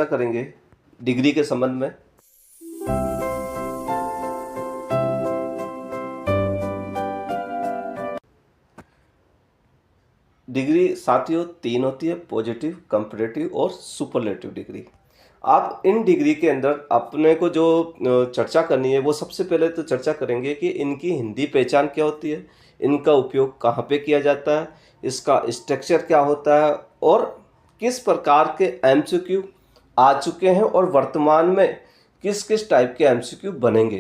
क्या करेंगे डिग्री के संबंध में। डिग्री साथियों तीन होती है, पॉजिटिव, कंपैरेटिव और सुपरलेटिव डिग्री। आप इन डिग्री के अंदर अपने को जो चर्चा करनी है वो सबसे पहले तो चर्चा करेंगे कि इनकी हिंदी पहचान क्या होती है, इनका उपयोग कहाँ पे किया जाता है, इसका स्ट्रक्चर क्या होता है और किस प्रकार के एमसीक्यू आ चुके हैं और वर्तमान में किस किस टाइप के एमसीक्यू बनेंगे।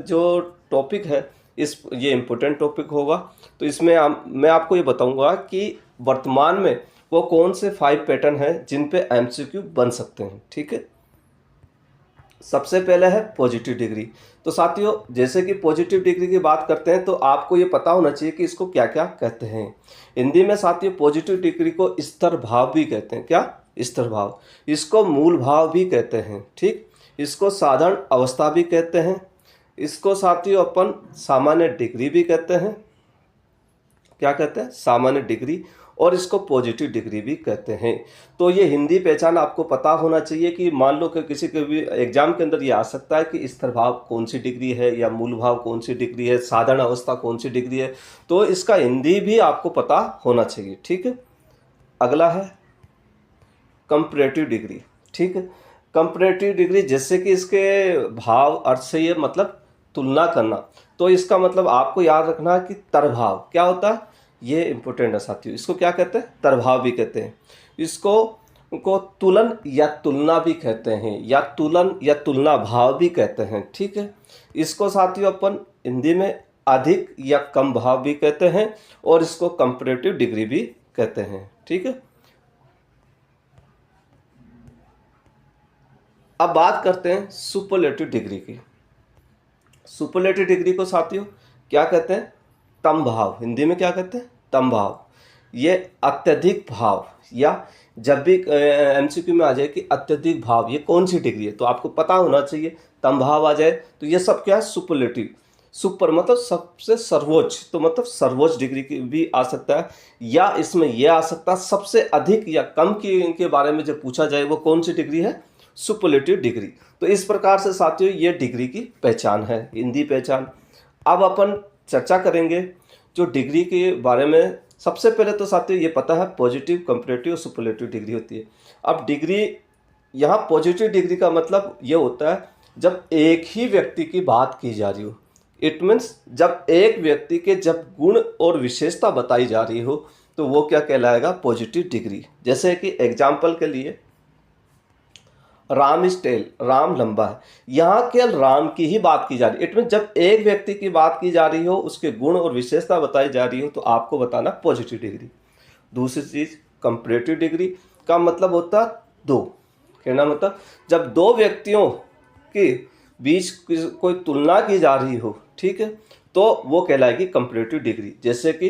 जो टॉपिक है ये इम्पोर्टेंट टॉपिक होगा। तो इसमें मैं आपको ये बताऊंगा कि वर्तमान में वो कौन से 5 पैटर्न हैं जिन पे एमसीक्यू बन सकते हैं। ठीक है, सबसे पहले है पॉजिटिव डिग्री। तो साथियों जैसे कि पॉजिटिव डिग्री की बात करते हैं तो आपको ये पता होना चाहिए कि इसको क्या क्या कहते हैं। हिंदी में साथियों पॉजिटिव डिग्री को स्तर भाव भी कहते हैं। क्या? स्तर भाव। इसको मूल भाव भी कहते हैं। ठीक, इसको साधारण अवस्था भी कहते हैं। इसको साथियों अपन सामान्य डिग्री भी कहते हैं। क्या कहते हैं? सामान्य डिग्री। और इसको पॉजिटिव डिग्री भी कहते हैं। तो ये हिंदी पहचान आपको पता होना चाहिए कि मान लो कि किसी के भी एग्जाम के अंदर ये आ सकता है कि स्तर भाव कौन सी डिग्री है या मूल भाव कौन सी डिग्री है, साधारण अवस्था कौन सी डिग्री है। तो इसका हिंदी भी आपको पता होना चाहिए। ठीक है, अगला है कंपैरेटिव डिग्री। ठीक है, कंपैरेटिव डिग्री जैसे कि इसके भाव अर्थ से ये मतलब तुलना करना। तो इसका मतलब आपको याद रखना कि तरभाव क्या होता है, ये इंपॉर्टेंट है साथियों। इसको क्या कहते हैं? तरभाव भी कहते हैं। इसको तुलन या तुलना भी कहते हैं, या तुलन या तुलना भाव भी कहते हैं। ठीक है, इसको साथियों अपन हिंदी में अधिक या कम भाव भी कहते हैं और इसको कंपैरेटिव डिग्री भी कहते हैं। ठीक है, अब बात करते हैं सुपरलेटिव डिग्री की। सुपरलेटिव डिग्री को साथियों क्या कहते हैं? तम भाव। हिंदी में क्या कहते हैं? तम भाव। ये अत्यधिक भाव, या जब भी एमसीक्यू में आ जाए कि अत्यधिक भाव ये कौन सी डिग्री है तो आपको पता होना चाहिए। तम भाव आ जाए तो ये सब क्या है? सुपरलेटिव। सुपर मतलब सबसे सर्वोच्च, तो मतलब सर्वोच्च डिग्री की भी आ सकता है, या इसमें यह आ सकता है सबसे अधिक या कम के बारे में जब पूछा जाए वो कौन सी डिग्री है? Superlative degree. तो इस प्रकार से साथियों ये डिग्री की पहचान है, हिंदी पहचान। अब अपन चर्चा करेंगे जो डिग्री के बारे में। सबसे पहले तो साथियों ये पता है पॉजिटिव, कंपैरेटिव और सुपरलेटिव डिग्री होती है। अब डिग्री यहाँ पॉजिटिव डिग्री का मतलब ये होता है जब एक ही व्यक्ति की बात की जा रही हो। इट मीन्स जब एक व्यक्ति के जब गुण और विशेषता बताई जा रही हो तो वो क्या कहलाएगा? Positive degree. जैसे कि एग्जाम्पल के लिए राम इज टेल, राम लंबा है। यहाँ केवल राम की ही बात की जा रही है। इट मीन जब एक व्यक्ति की बात की जा रही हो, उसके गुण और विशेषता बताई जा रही हो तो आपको बताना पॉजिटिव डिग्री। दूसरी चीज कंपैरेटिव डिग्री का मतलब होता है दो। कहना मतलब जब दो व्यक्तियों के बीच कोई तुलना की जा रही हो, ठीक है, तो वो कहलाएगी कंपैरेटिव डिग्री। जैसे कि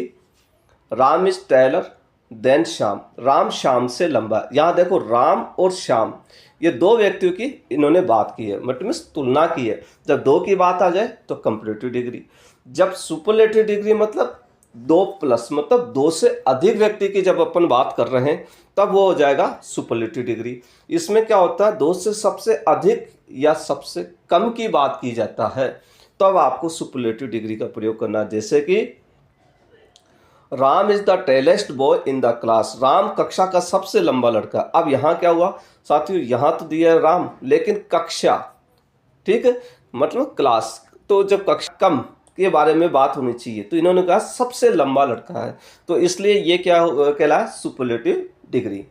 Ram is taller than Shyam, Ram Shyam से लंबा। यहाँ देखो राम और श्याम ये दो व्यक्तियों की इन्होंने बात की है, मतलब तुलना की है। जब दो की बात आ जाए तो कंपैरेटिव डिग्री। जब सुपरलेटिव डिग्री मतलब 2+ मतलब 2 से अधिक व्यक्ति की जब अपन बात कर रहे हैं तब वो हो जाएगा सुपरलेटिव डिग्री। इसमें क्या होता है? 2 से सबसे अधिक या सबसे कम की बात की जाता है तब आपको सुपरलेटिव डिग्री का प्रयोग करना है। जैसे कि Ram is the tallest boy in the class, Ram कक्षा का सबसे लंबा लड़का। अब यहाँ क्या हुआ साथियों? यहाँ तो दिया है राम लेकिन कक्षा, ठीक है, मतलब क्लास। तो जब कक्षा कम के बारे में बात होनी चाहिए तो इन्होंने कहा सबसे लंबा लड़का है, तो इसलिए ये क्या कहलाया? Superlative degree.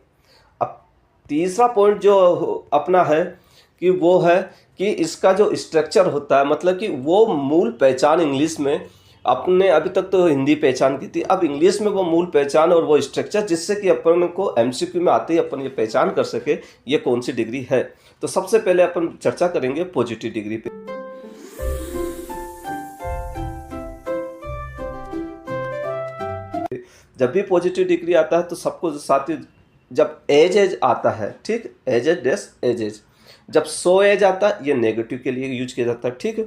अब तीसरा पॉइंट जो अपना है कि वो है कि इसका जो स्ट्रक्चर होता है, मतलब कि वो मूल पहचान इंग्लिश में अपने अभी तक तो हिंदी पहचान की थी, अब इंग्लिश में वो मूल पहचान और वो स्ट्रक्चर जिससे कि अपन को एमसीक्यू में आते ही अपन ये पहचान कर सके ये कौन सी डिग्री है। तो सबसे पहले अपन चर्चा करेंगे पॉजिटिव डिग्री पे। जब भी पॉजिटिव डिग्री आता है तो सबको साथ ही जब एज आता है, ठीक, एज, जब सो एज आता है ये नेगेटिव के लिए यूज किया जाता है। ठीक है,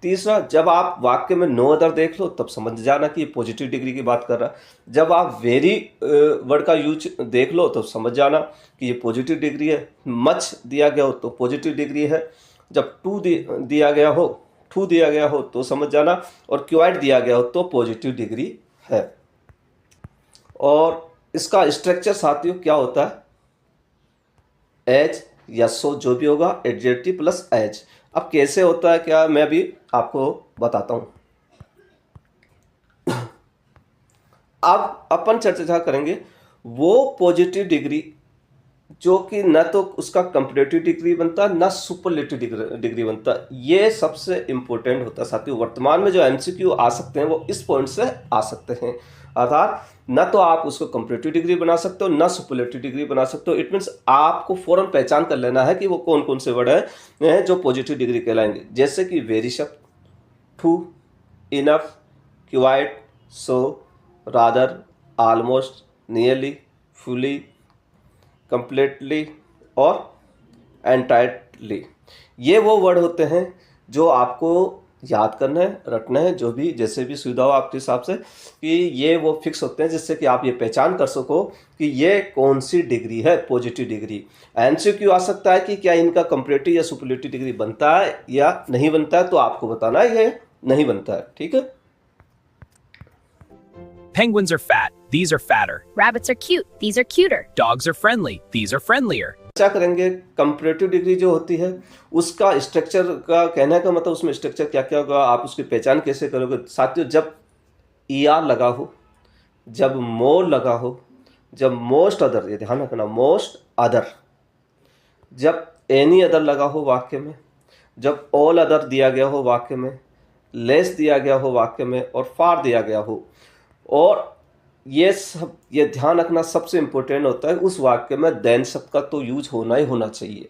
तीसरा, जब आप वाक्य में नो अदर देख लो तब समझ जाना कि ये पॉजिटिव डिग्री की बात कर रहा है। जब आप वेरी वर्ड का यूज देख लो तो समझ जाना कि ये पॉजिटिव डिग्री है। मच दिया गया हो तो पॉजिटिव डिग्री है। जब दिया गया हो, टू दिया गया हो तो समझ जाना, और क्वाइट दिया गया हो तो पॉजिटिव डिग्री है। और इसका स्ट्रक्चर साथियों क्या होता है, एज या सो जो भी होगा, एडजेक्टिव प्लस एज। अब कैसे होता है क्या, मैं अभी आपको बताता हूं। अब अपन चर्चा करेंगे वो पॉजिटिव डिग्री जो कि न तो उसका कंपैरेटिव डिग्री बनता है ना सुपरलेटिव डिग्री बनता है। ये सबसे इंपॉर्टेंट होता है साथियों। वर्तमान में जो एमसीक्यू आ सकते हैं वो इस पॉइंट से आ सकते हैं, अर्थात न तो आप उसको कंपैरेटिव डिग्री बना सकते हो ना सुपरलेटिव डिग्री बना सकते हो। इट मीन्स आपको फौरन पहचान कर लेना है कि वो कौन कौन से वर्ड हैं जो पॉजिटिव डिग्री कहलाएंगे, जैसे कि वेरी शब्द, too, enough, quite, so, rather, almost, nearly, fully, completely और एंटायरली। ये वो वर्ड होते हैं जो आपको याद करना है, रटना है, जो भी जैसे भी सुविधा हो आपके हिसाब से, कि ये वो फिक्स होते हैं जिससे कि आप ये पहचान कर सको कि ये कौन सी डिग्री है, पॉजिटिव डिग्री। एमसीक्यू आ सकता है कि क्या इनका कंपैरेटिव या सुपरलेटिव डिग्री बनता है या नहीं बनता है, तो आपको बताना है ये नहीं बनता है, ठीक है। Penguins are fat, these are fatter. Rabbits are cute, these are cuter. Dogs are friendly, these are friendlier. क्या करेंगे, कंपैरेटिव डिग्री जो होती है उसका स्ट्रक्चर का कहने का मतलब उसमें स्ट्रक्चर क्या क्या होगा, आप उसकी पहचान कैसे करोगे साथियों। जब ER लगा हो, जब मोर लगा हो, जब मोस्ट अदर, ये ध्यान रखना, मोस्ट अदर, जब एनी अदर लगा हो वाक्य में, जब ऑल अदर दिया गया हो वाक्य में, लेस दिया गया हो वाक्य में, और फार दिया गया हो। और ये सब, ये ध्यान रखना सबसे इम्पोर्टेंट होता है, उस वाक्य में देन शब्द का तो यूज होना ही होना चाहिए।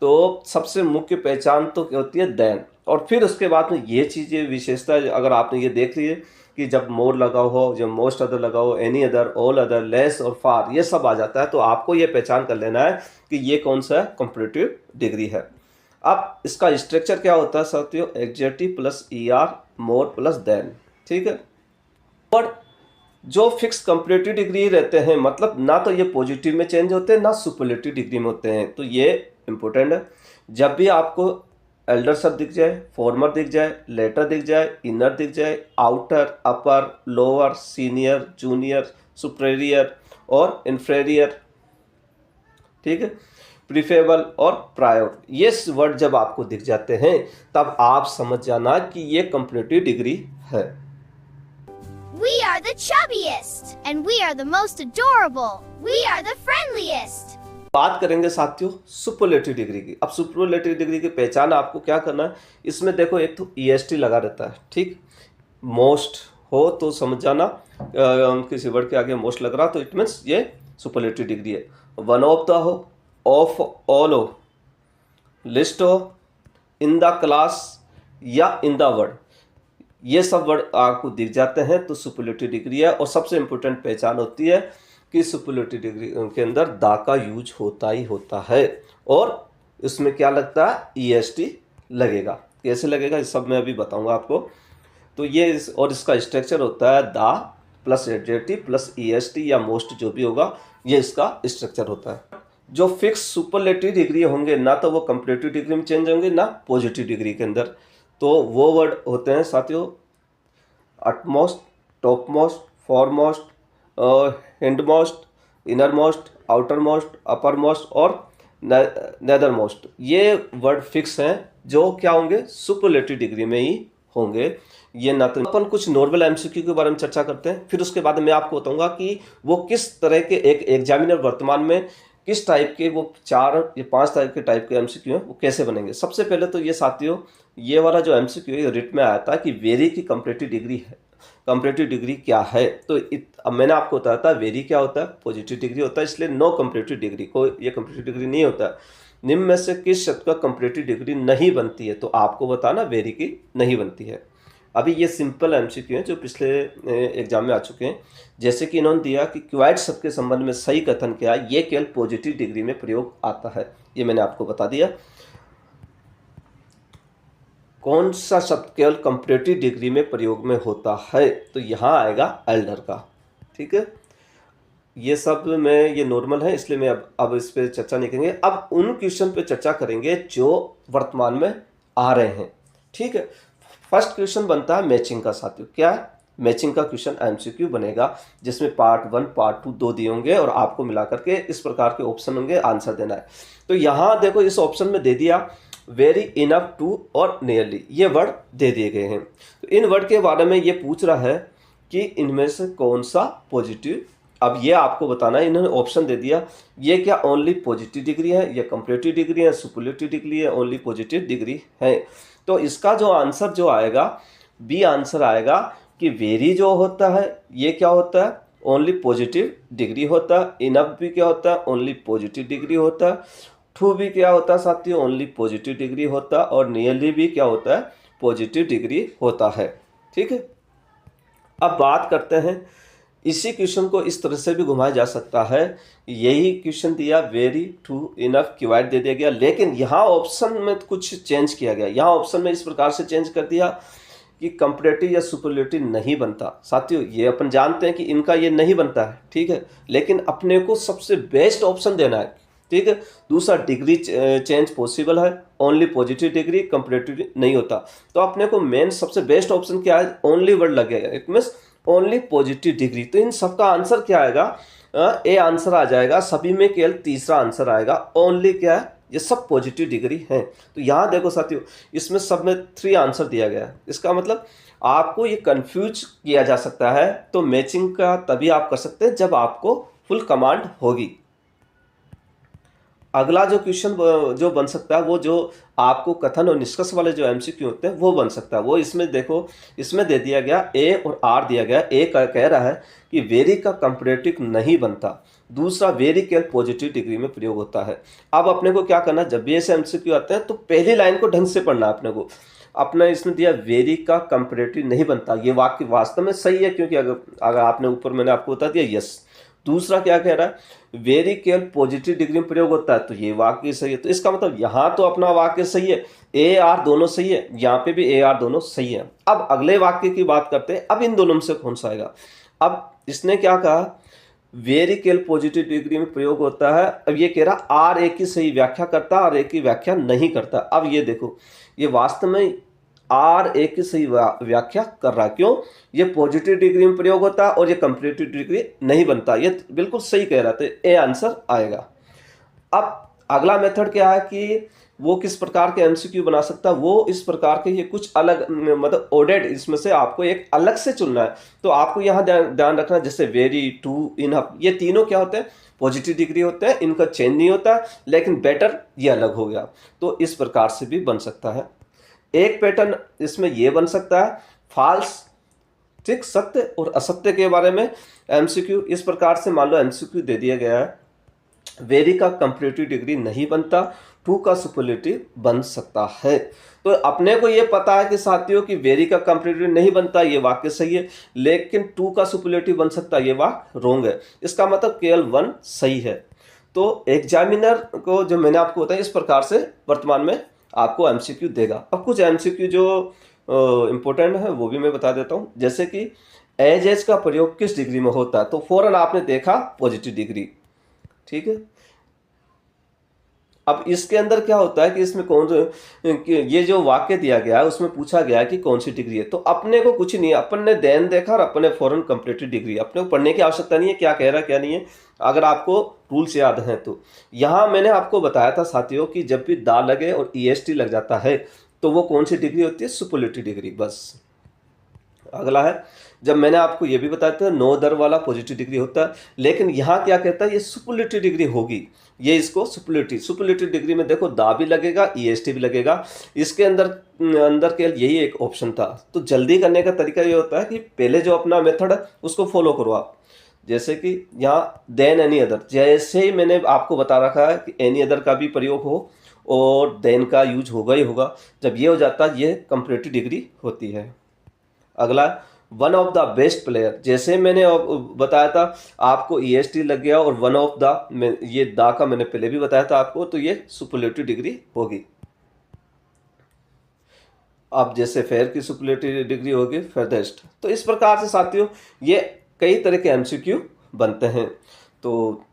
तो सबसे मुख्य पहचान तो क्या होती है, देन। और फिर उसके बाद में ये चीज़ें विशेषता, अगर आपने ये देख लिए कि जब मोर लगा हो, जब मोस्ट अदर लगा हो, any other, all other, less और फार, ये सब आ जाता है, तो आपको ये पहचान कर लेना है कि ये कौन सा कंपैरेटिव डिग्री है। अब इसका स्ट्रक्चर क्या होता है साथियों, एडजेक्टिव प्लस ER, मोर प्लस देन, ठीक है। और जो फिक्स कंपैरेटिव डिग्री रहते हैं, मतलब ना तो ये पॉजिटिव में चेंज होते हैं ना सुपरलेटिव डिग्री में होते हैं, तो ये इंपॉर्टेंट है। जब भी आपको एल्डर शब्द दिख जाए, फॉर्मर दिख जाए, लेटर दिख जाए, इनर दिख जाए, आउटर, अपर, लोअर, सीनियर, जूनियर, सुपीरियर और इन्फीरियर, ठीक है, प्रीफरेबल और प्रायर, ये वर्ड जब आपको दिख जाते हैं तब आप समझ जाना कि ये कंपैरेटिव डिग्री है। We are the chubbiest. And we are the most adorable. We are the friendliest. बात करेंगे साथियों सुपरलेटिव डिग्री की। अब सुपरलेटिव डिग्री की पहचान आपको क्या करना है, इसमें देखो एक तो EST लगा रहता है, ठीक। मोस्ट हो तो समझ जाना, किसी वर्ड के आगे मोस्ट लग रहा तो इट मीन्स ये सुपरलेटिव डिग्री है। वन ऑफ द हो, ऑफ ऑल हो, लिस्ट हो, इन द क्लास या इन द वर्ड, ये सब वर्ड आपको दिख जाते हैं तो सुपरलेटिव डिग्री है। और सबसे इंपॉर्टेंट पहचान होती है कि सुपरलेटिव डिग्री के अंदर दा का यूज होता ही होता है, और इसमें क्या लगता है, EST लगेगा। कैसे लगेगा ये सब मैं अभी बताऊंगा आपको। तो ये और इसका स्ट्रक्चर होता है दा प्लस एडजेक्टिव प्लस EST या मोस्ट जो भी होगा, ये इसका स्ट्रक्चर होता है। जो फिक्स सुपरलेटिव डिग्री होंगे ना तो वो कंपैरेटिव डिग्री में चेंज होंगे ना पॉजिटिव डिग्री के अंदर, तो वो वर्ड होते हैं साथियों utmost, topmost, foremost, hindmost, innermost, outermost, uppermost और नेदर मोस्ट। ये वर्ड फिक्स हैं जो क्या होंगे, सुपरलेटिव डिग्री में ही होंगे। ये ना तो अपन कुछ नॉर्मल एमसीक्यू के बारे में चर्चा करते हैं, फिर उसके बाद मैं आपको बताऊंगा कि वो किस तरह के एक एग्जामिनर वर्तमान में किस टाइप के वो 4 या 5 टाइप के एमसीक्यू हैं वो कैसे बनेंगे। सबसे पहले तो ये साथियों, ये वाला जो एमसीक्यू है रिट में आया था कि वेरी की कंपैरेटिव डिग्री है, कंपैरेटिव डिग्री क्या है। तो अब मैंने आपको बताया था वेरी क्या होता है, पॉजिटिव डिग्री होता है, इसलिए नो कंपैरेटिव डिग्री को ये कंपैरेटिव डिग्री नहीं होता। निम्न में से किस शब्द का कंपैरेटिव डिग्री नहीं बनती है, तो आपको बताना वेरी की नहीं बनती है। अभी ये सिंपल एमसीक्यू हैं जो पिछले एग्जाम में आ चुके हैं। जैसे कि इन्होंने दिया कि क्वाइट शब्द के संबंध में सही कथन क्या है, ये केवल पॉजिटिव डिग्री में प्रयोग आता है, ये मैंने आपको बता दिया। कौन सा शब्द केवल कंपैरेटिव डिग्री में प्रयोग में होता है, तो यहाँ आएगा एल्डर का। ठीक है, ये सब में ये नॉर्मल है, इसलिए मैं अब इस पे चर्चा नहीं करेंगे। अब उन क्वेश्चन पे चर्चा करेंगे जो वर्तमान में आ रहे हैं। ठीक है, फर्स्ट क्वेश्चन बनता है मैचिंग का। साथियों क्या है, मैचिंग का क्वेश्चन एमसीक्यू बनेगा, जिसमें पार्ट 1 पार्ट 2 दो दिए होंगे और आपको मिला करके इस प्रकार के ऑप्शन होंगे, आंसर देना है। तो यहाँ देखो इस ऑप्शन में दे दिया वेरी, इनफ, टू और नियरली, ये वर्ड दे दिए गए हैं। तो इन वर्ड के बारे में ये पूछ रहा है कि इनमें से कौन सा पॉजिटिव, अब ये आपको बताना है। इन्होंने ऑप्शन दे दिया, ये क्या ओनली पॉजिटिव डिग्री है, ये कंपैरेटिव डिग्री है, सुपरलेटिव डिग्री है, ओनली पॉजिटिव डिग्री है। तो इसका जो आंसर जो आएगा, बी आंसर आएगा कि वेरी जो होता है ये क्या होता है, ओनली पॉजिटिव डिग्री होता है। इनफ भी क्या होता है, ओनली पॉजिटिव डिग्री होता है। टू भी क्या होता है साथियों, ओनली पॉजिटिव डिग्री होता है। और नियरली भी क्या होता है, पॉजिटिव डिग्री होता है। ठीक है, अब बात करते हैं, इसी क्वेश्चन को इस तरह से भी घुमाया जा सकता है। यही क्वेश्चन दिया, वेरी, टू, इनफ, क्वाइट दे दिया गया, लेकिन यहाँ ऑप्शन में कुछ चेंज किया गया। यहाँ ऑप्शन में इस प्रकार से चेंज कर दिया कि कंपैरेटिव या सुपरलेटिव नहीं बनता। साथियों ये अपन जानते हैं कि इनका ये नहीं बनता है, ठीक है, लेकिन अपने को सबसे बेस्ट ऑप्शन देना है। ठीक है, दूसरा डिग्री चेंज पॉसिबल है, ओनली पॉजिटिव डिग्री, कंपैरेटिव नहीं होता। तो अपने को मेन सबसे बेस्ट ऑप्शन क्या है, ओनली वर्ड लगेगा, it means only positive degree. तो इन सबका आंसर क्या आएगा, ए आंसर आ जाएगा। सभी में केवल तीसरा आंसर आएगा, ओनली क्या है, ये सब पॉजिटिव डिग्री है। तो यहाँ देखो साथियों, इसमें सब में 3 आंसर दिया गया है। इसका मतलब आपको ये कंफ्यूज किया जा सकता है। तो मैचिंग का तभी आप कर सकते हैं जब आपको फुल कमांड होगी। अगला जो क्वेश्चन जो बन सकता है, वो जो आपको कथन और निष्कर्ष वाले जो एमसीक्यू होते हैं वो बन सकता है। वो इसमें देखो, इसमें दे दिया गया ए और आर दिया गया। ए कह रहा है कि वेरी का कंपैरेटिव नहीं बनता, दूसरा वेरी केवल पॉजिटिव डिग्री में प्रयोग होता है। अब अपने को क्या करना है, जब भी ऐसे एमसीक्यू आते हैं तो पहली लाइन को ढंग से पढ़ना है अपने को। अपना इसमें दिया वेरी का कंपैरेटिव नहीं बनता, ये वाक्य वास्तव में सही है, क्योंकि अगर आपने ऊपर मैंने आपको बता दिया यस। दूसरा क्या कह रहा है, वेरी केवल पॉजिटिव डिग्री में प्रयोग होता है, तो ये वाक्य सही है। तो इसका मतलब यहाँ तो अपना वाक्य सही है, ए आर दोनों सही है, यहाँ पे भी ए आर दोनों सही है। अब अगले वाक्य की बात करते हैं, अब इन दोनों में से कौन सा आएगा। अब इसने क्या कहा, वेरी केवल पॉजिटिव डिग्री में प्रयोग होता है। अब ये कह रहा आर एक की सही व्याख्या करता और एक की व्याख्या नहीं करता। अब ये देखो, ये वास्तव में आर एक की सही व्याख्या कर रहा है। क्यों, ये पॉजिटिव डिग्री में प्रयोग होता है और ये कंपैरेटिव डिग्री नहीं बनता। ये बिल्कुल सही कह रहा था, ए आंसर आएगा। अब अगला मेथड क्या है कि वो किस प्रकार के एमसीक्यू बना सकता है, वो इस प्रकार के, ये कुछ अलग मतलब ओडेड, इसमें से आपको एक अलग से चुनना है। तो आपको यहाँ ध्यान रखना, जैसे वेरी, टू, इनफ, ये तीनों क्या होते हैं, पॉजिटिव डिग्री होते हैं, इनका चेंज नहीं होता है, लेकिन बेटर ये अलग हो गया। तो इस प्रकार से भी बन सकता है। एक पैटर्न इसमें यह बन सकता है, फॉल्स, ठीक, सत्य और असत्य के बारे में एमसीक्यू। इस प्रकार से मान लो एमसीक्यू दे दिया गया है, वेरी का कंपैरेटिव डिग्री नहीं बनता, टू का सुपरलेटिव बन सकता है। तो अपने को ये पता है कि साथियों कि वेरी का कंपैरेटिव नहीं बनता, ये वाक्य सही है, लेकिन टू का सुपरलेटिव बन सकता है, ये वाक्य रॉन्ग है। इसका मतलब केवल 1 सही है। तो एग्जामिनर को जो मैंने आपको बताया, इस प्रकार से वर्तमान में आपको एमसीक्यू देगा। अब कुछ एमसीक्यू जो इम्पोर्टेंट है वो भी मैं बता देता हूँ, जैसे कि एज का प्रयोग किस डिग्री में होता है, तो फौरन आपने देखा पॉजिटिव डिग्री, ठीक है। अब इसके अंदर क्या होता है कि इसमें ये जो वाक्य दिया गया है उसमें पूछा गया है कि कौन सी डिग्री है। तो अपने को कुछ नहीं है, अपन ने देन देखा और अपने फौरन कंपैरेटिव डिग्री, अपने को पढ़ने की आवश्यकता नहीं है क्या कह रहा है क्या नहीं है, अगर आपको रूल्स याद हैं तो। यहाँ मैंने आपको बताया था साथियों कि जब भी दा लगे और ईएसटी लग जाता है तो वो कौन सी डिग्री होती है, सुपरलेटिव डिग्री, बस। अगला है, जब मैंने आपको ये भी बताया था नो दर वाला पॉजिटिव डिग्री होता है, लेकिन यहाँ क्या कहता है, ये सुपरलेटिव डिग्री होगी, ये इसको सुपरलेटिव डिग्री में देखो दा भी लगेगा, ईएसटी भी लगेगा। इसके अंदर केवल यही एक ऑप्शन था। तो जल्दी करने का तरीका ये होता है कि पहले जो अपना मेथड है उसको फॉलो करो आप। जैसे कि यहाँ देन एनी अदर, जैसे ही मैंने आपको बता रखा है कि एनी अदर का भी प्रयोग हो और देन का यूज होगा ही होगा। जब ये हो जाता है ये कंपैरेटिव डिग्री होती है। अगला, one of the best player, जैसे मैंने बताया था आपको ईएसटी लग गया और वन ऑफ द, ये दा का मैंने पहले भी बताया था आपको, तो ये सुपरलेटिव डिग्री होगी। अब जैसे फेयर की सुपरलेटिव डिग्री होगी फेयरदेस्ट। तो इस प्रकार से साथियों ये कई तरह के एमसीक्यू बनते हैं। तो